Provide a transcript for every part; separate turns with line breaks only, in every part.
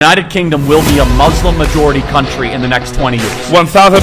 The United Kingdom will be a Muslim majority country in the next 20 years.
1000%.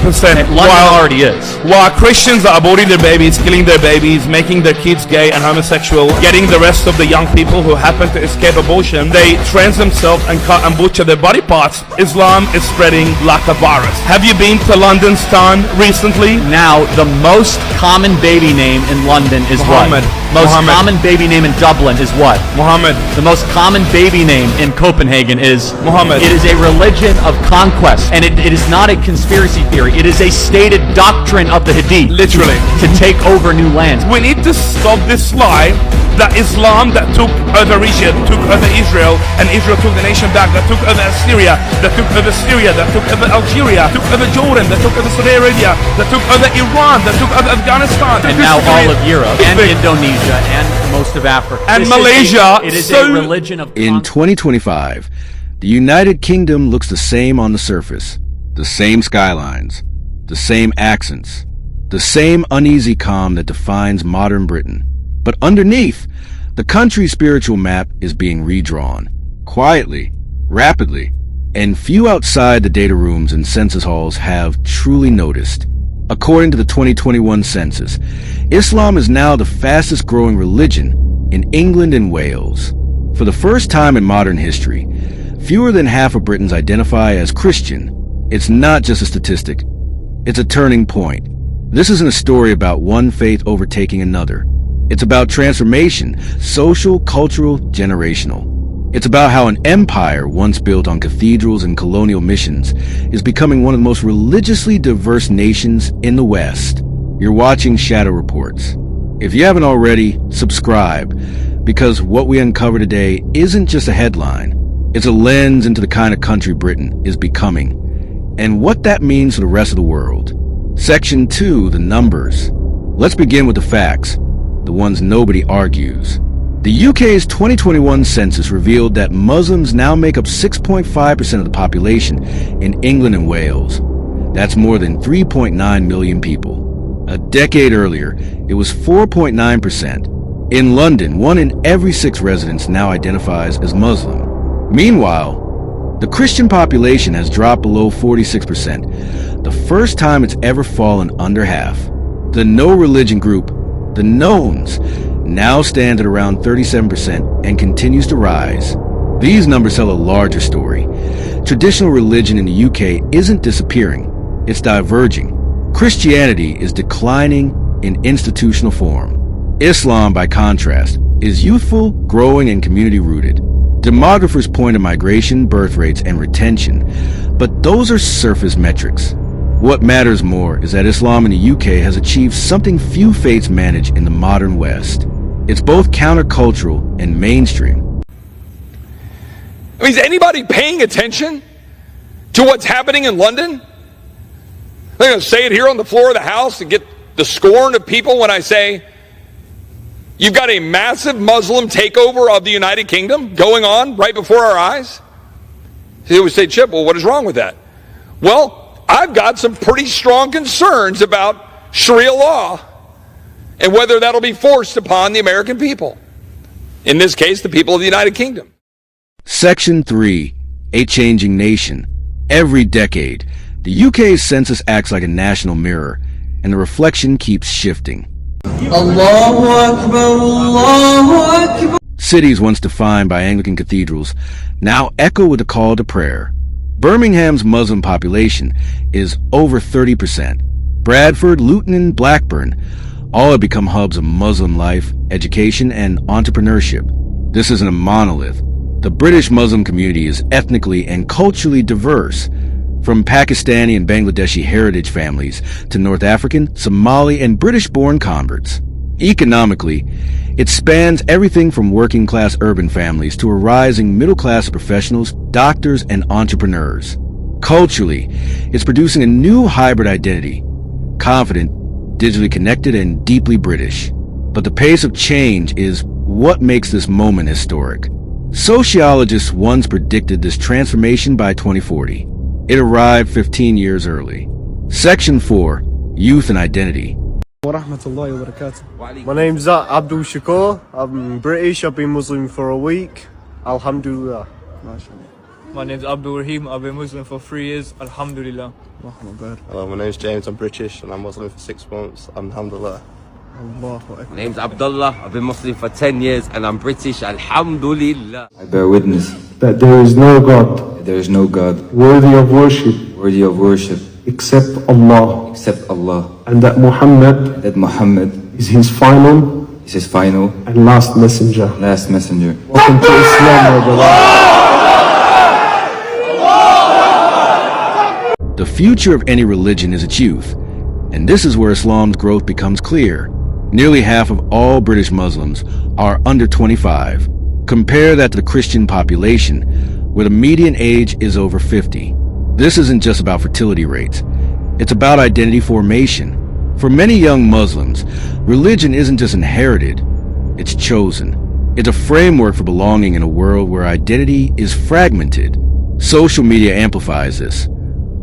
London already is.
While Christians are aborting their babies, killing their babies, making their kids gay and homosexual, getting the rest of the young people who happen to escape abortion, they trans themselves and cut and butcher their body parts. Islam is spreading like a virus. Have you been to London's town recently?
Now, the most common baby name in London is
Muhammad.
what? Most common baby name in Dublin is what?
Muhammad.
The most common baby name in Copenhagen is
Muhammad.
It is a religion of conquest, and it is not a conspiracy theory. It is a stated doctrine of the Hadith.
Literally.
To take over new lands.
We need to stop this lie that Islam that took over Egypt, took over Israel, and Israel took the nation back, that took over Syria, that took over Syria, that took over Algeria, took over Jordan, that took over Saudi Arabia, that took over Iran, that took over Afghanistan.
And now all of Europe, and Indonesia, and most of Africa.
And Malaysia.
It is a religion of
In 2025, the United Kingdom looks the same on the surface. The same skylines, the same accents, the same uneasy calm that defines modern Britain. But underneath, the country's spiritual map is being redrawn, quietly, rapidly, and few outside the data rooms and census halls have truly noticed. According to the 2021 census, Islam is now the fastest growing religion in England and Wales. For the first time in modern history, fewer than half of Britons identify as Christian. It's not just a statistic, it's a turning point. This isn't a story about one faith overtaking another. It's about transformation, social, cultural, generational. It's about how an empire once built on cathedrals and colonial missions is becoming one of the most religiously diverse nations in the West. You're watching Shadow Reports. If you haven't already, subscribe, because what we uncover today isn't just a headline. It's a lens into the kind of country Britain is becoming, and what that means for the rest of the world. Section 2, the numbers. Let's begin with the facts, the ones nobody argues. The UK's 2021 census revealed that Muslims now make up 6.5% of the population in England and Wales. That's more than 3.9 million people. A decade earlier, it was 4.9%. In London, 1 in every 6 residents now identifies as Muslim. Meanwhile, the Christian population has dropped below 46%, the first time it's ever fallen under half. The no-religion group, the Knowns, now stands at around 37% and continues to rise. These numbers tell a larger story. Traditional religion in the UK isn't disappearing, it's diverging. Christianity is declining in institutional form. Islam, by contrast, is youthful, growing, and community-rooted. Demographers point to migration, birth rates, and retention, but those are surface metrics. What matters more is that Islam in the UK has achieved something few faiths manage in the modern West. It's both countercultural and mainstream.
I mean, is anybody paying attention to what's happening in London? They're going to say it here on the floor of the House and get the scorn of people when I say you've got a massive Muslim takeover of the United Kingdom going on right before our eyes. They would say, Chip, well, what is wrong with that? Well, I've got some pretty strong concerns about Sharia law and whether that'll be forced upon the American people. In this case, the people of the United Kingdom.
Section 3, a changing nation. Every decade, the UK's census acts like a national mirror, and the reflection keeps shifting.
Allahu Akbar, Allahu Akbar.
Cities once defined by Anglican cathedrals now echo with a call to prayer. Birmingham's Muslim population is over 30%. Bradford, Luton, and Blackburn all have become hubs of Muslim life, education, and entrepreneurship. This isn't a monolith. The British Muslim community is ethnically and culturally diverse, from Pakistani and Bangladeshi heritage families to North African, Somali, and British-born converts. Economically, it spans everything from working-class urban families to a rising middle class of professionals, doctors, and entrepreneurs. Culturally, it's producing a new hybrid identity, confident, digitally connected, and deeply British. But the pace of change is what makes this moment historic. Sociologists once predicted this transformation by 2040. It arrived 15 years early. Section 4, Youth and Identity.
My name's Abdul Shakur. I'm British. I've been Muslim for a week. Alhamdulillah. My name's Abdul Rahim. I've been Muslim for 3 years. Alhamdulillah.
Hello, my name's James. I'm British and I'm Muslim for 6 months. Alhamdulillah.
My name's Abdullah. I've been Muslim for 10 years and I'm British. Alhamdulillah.
I bear witness
that there is no God,
there is no God
worthy of worship,
except
Allah, and that Muhammad is his final and last messenger. Welcome to Islam, my brother.
The future of any religion is its youth, and this is where Islam's growth becomes clear. Nearly half of all British Muslims are under 25. Compare that to the Christian population, where the median age is over 50. This isn't just about fertility rates. It's about identity formation. For many young Muslims, religion isn't just inherited, it's chosen. It's a framework for belonging in a world where identity is fragmented. Social media amplifies this.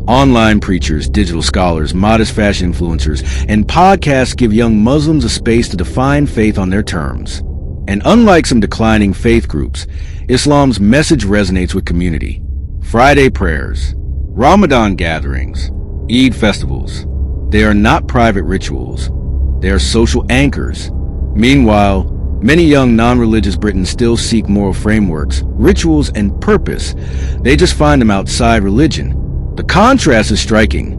Online preachers, digital scholars, modest fashion influencers, and podcasts give young Muslims a space to define faith on their terms. And unlike some declining faith groups, Islam's message resonates with community. Friday prayers, Ramadan gatherings, Eid festivals. They are not private rituals. They are social anchors. Meanwhile, many young non-religious Britons still seek moral frameworks, rituals, and purpose. They just find them outside religion. The contrast is striking.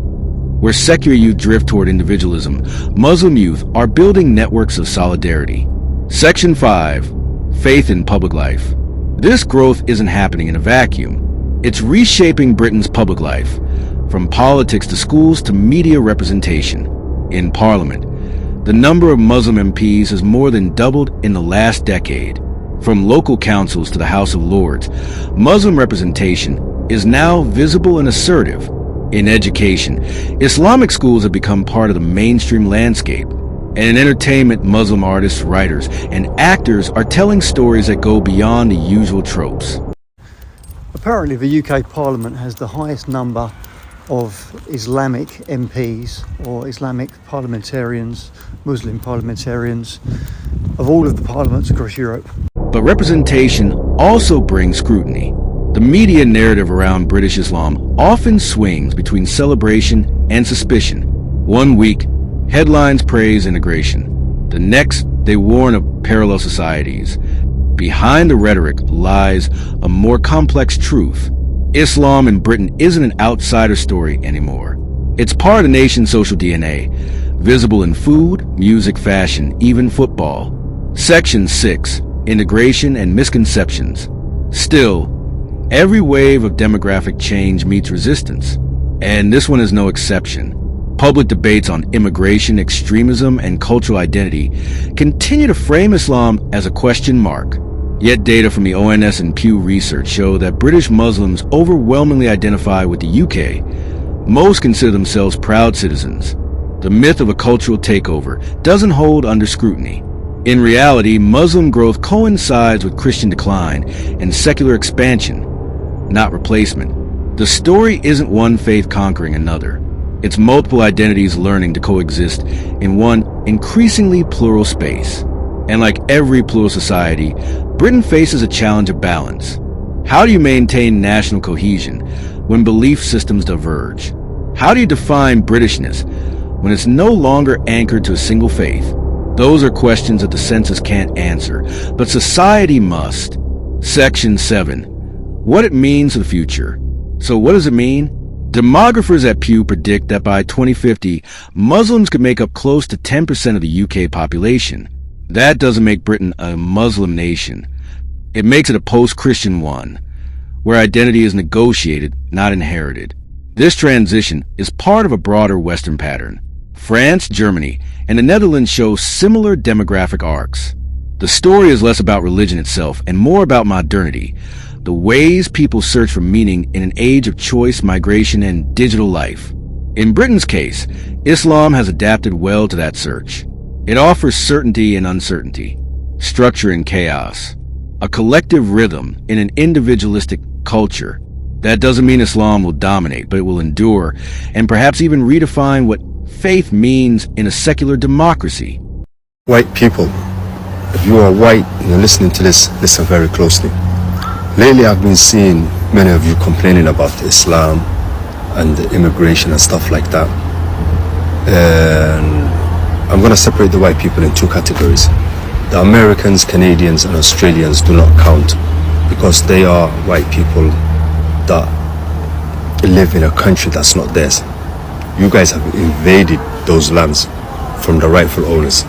Where secular youth drift toward individualism, Muslim youth are building networks of solidarity. Section 5. Faith in public life. This growth isn't happening in a vacuum. It's reshaping Britain's public life, from politics to schools to media representation. In Parliament, the number of Muslim MPs has more than doubled in the last decade. From local councils to the House of Lords, Muslim representation is now visible and assertive. In education, Islamic schools have become part of the mainstream landscape. And in entertainment, Muslim artists, writers, and actors are telling stories that go beyond the usual tropes.
Apparently the UK Parliament has the highest number of Islamic MPs or Islamic parliamentarians, Muslim parliamentarians, of all of the parliaments across Europe.
But representation also brings scrutiny. The media narrative around British Islam often swings between celebration and suspicion. 1 week, headlines praise integration. The next, they warn of parallel societies. Behind the rhetoric lies a more complex truth. Islam in Britain isn't an outsider story anymore. It's part of the nation's social DNA, visible in food, music, fashion, even football. Section 6, Integration and Misconceptions. Still, every wave of demographic change meets resistance, and this one is no exception. Public debates on immigration, extremism, and cultural identity continue to frame Islam as a question mark. Yet data from the ONS and Pew Research show that British Muslims overwhelmingly identify with the UK. Most consider themselves proud citizens. The myth of a cultural takeover doesn't hold under scrutiny. In reality, Muslim growth coincides with Christian decline and secular expansion, not replacement. The story isn't one faith conquering another. It's multiple identities learning to coexist in one increasingly plural space. And like every plural society, Britain faces a challenge of balance. How do you maintain national cohesion when belief systems diverge? How do you define Britishness when it's no longer anchored to a single faith? Those are questions that the census can't answer, but society must. Section 7. What it means for the future. So what does it mean? Demographers at Pew predict that by 2050, Muslims could make up close to 10% of the UK population. That doesn't make Britain a Muslim nation. It makes it a post-Christian one, where identity is negotiated, not inherited. This transition is part of a broader Western pattern. France, Germany, and the Netherlands show similar demographic arcs. The story is less about religion itself and more about modernity, the ways people search for meaning in an age of choice, migration, and digital life. In Britain's case, Islam has adapted well to that search. It offers certainty and uncertainty, structure and chaos, a collective rhythm in an individualistic culture. That doesn't mean Islam will dominate, but it will endure and perhaps even redefine what faith means in a secular democracy.
White people, if you are white and you're listening to this, listen very closely. Lately, I've been seeing many of you complaining about Islam and immigration and stuff like that. And I'm going to separate the white people in two categories. The Americans, Canadians, and Australians do not count because they are white people that live in a country that's not theirs. You guys have invaded those lands from the rightful owners.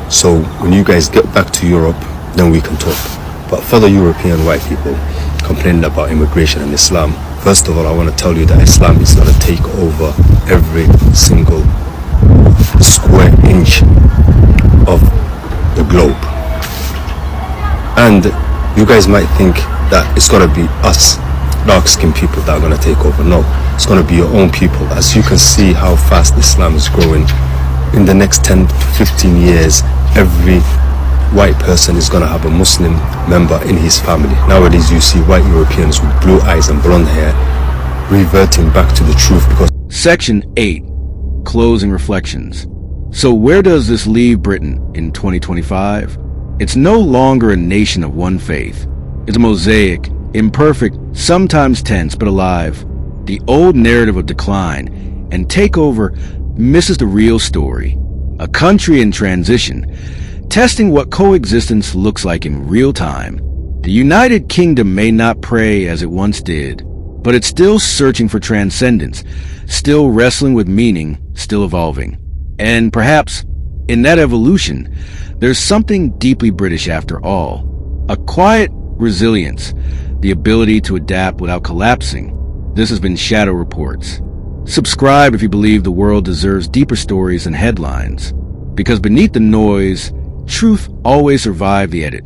So when you guys get back to Europe, then we can talk. But for the European white people complaining about immigration and Islam, first of all, I want to tell you that Islam is going to take over every single square inch of the globe. And you guys might think that it's going to be us dark-skinned people that are going to take over. No, it's going to be your own people. As you can see how fast Islam is growing, in the next 10 to 15 years, every white person is going to have a Muslim member in his family. Nowadays you see white Europeans with blue eyes and blonde hair reverting back to the truth because...
Section 8. Closing reflections. So where does this leave Britain in 2025? It's no longer a nation of one faith. It's a mosaic, imperfect, sometimes tense, but alive. The old narrative of decline and takeover misses the real story. A country in transition, testing what coexistence looks like in real time. The United Kingdom may not pray as it once did, but it's still searching for transcendence, still wrestling with meaning, still evolving. And perhaps, in that evolution, there's something deeply British after all. A quiet resilience, the ability to adapt without collapsing. This has been Shadow Reports. Subscribe if you believe the world deserves deeper stories and headlines. Because beneath the noise, truth always survives the edit.